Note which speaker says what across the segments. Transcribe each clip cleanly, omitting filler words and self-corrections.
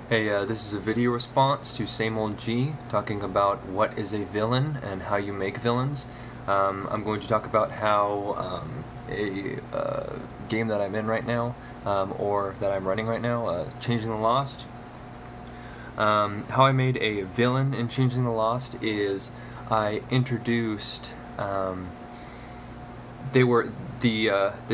Speaker 1: Hey, this is a video response to Samoldji talking about what is a villain and how you make villains. I'm going to talk about how a game that I'm in right now, or that I'm running right now, Changing the Lost. How I made a villain in Changing the Lost is I introduced the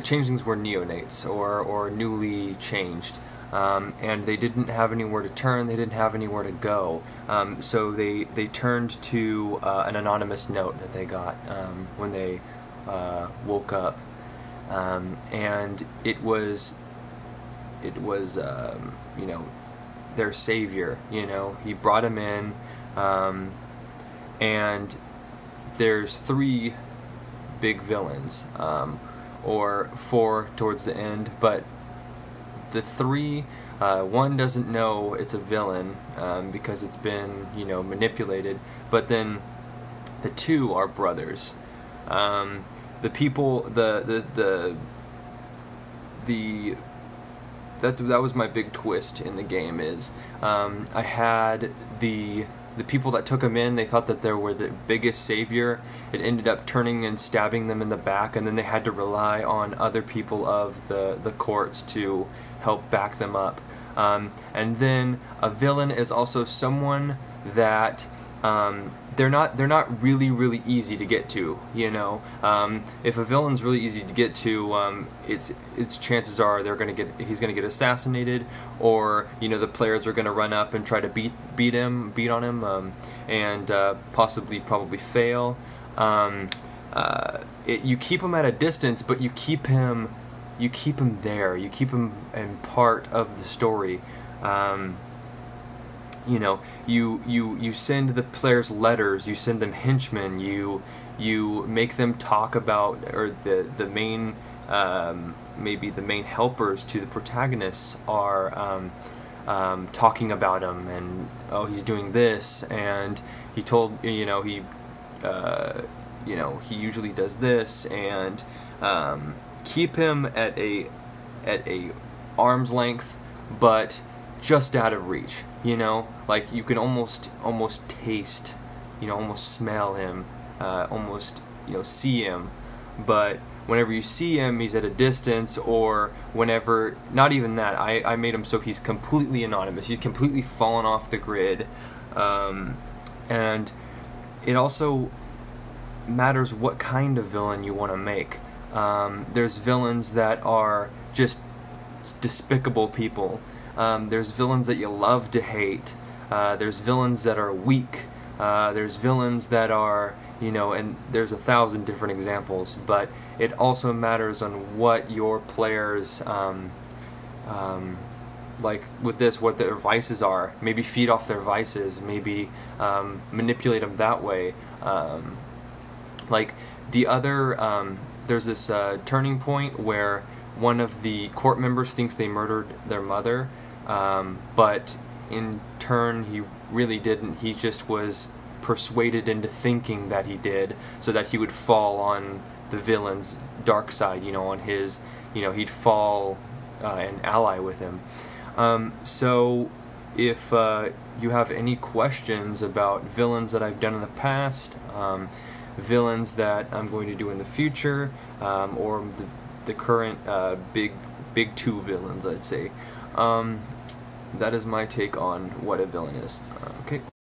Speaker 1: changelings were neonates or newly changed. And they didn't have anywhere to turn, they didn't have anywhere to go. So they turned to an anonymous note that they got when they woke up. And it was you know, their savior. You know, he brought him in, and there's three big villains, or four towards the end, but the three, one doesn't know it's a villain because it's been, you know, manipulated, but then the two are brothers. The people, that was my big twist in the game. Is I had the people that took him in, they thought that they were the biggest savior. It ended up turning and stabbing them in the back, and then they had to rely on other people of the courts to help back them up. And then a villain is also someone that they're not really easy to get to. You know, if a villain's really easy to get to, its chances are he's gonna get assassinated, or you know, the players are gonna run up and try to beat on him, and probably fail. You keep him at a distance, but you keep him there. You keep him in part of the story. You know, you send the players letters, you send them henchmen, you make them talk about, or the main maybe the main helpers to the protagonists are talking about him, and oh, he's doing this, and he told, you know, he usually does this, and keep him at a arm's length, but just out of reach. You know, like you can almost taste, you know, almost smell him, almost, you know, see him, but whenever you see him, he's at a distance, or whenever, not even that, I made him so he's completely anonymous, he's completely fallen off the grid. And it also matters what kind of villain you want to make. There's villains that are just despicable people. There's villains that you love to hate. There's villains that are weak. There's villains that are, you know, and there's 1,000 different examples, but it also matters on what your players, like with this, what their vices are. Maybe feed off their vices, maybe manipulate them that way. Like the other, there's this turning point where one of the court members thinks they murdered their mother, but in turn he really didn't. He just was persuaded into thinking that he did, so that he would fall on the villain's dark side, you know, on his, you know, he'd fall and ally with him. So if you have any questions about villains that I've done in the past, villains that I'm going to do in the future, or the current big two villains, I'd say, that is my take on what a villain is. Okay.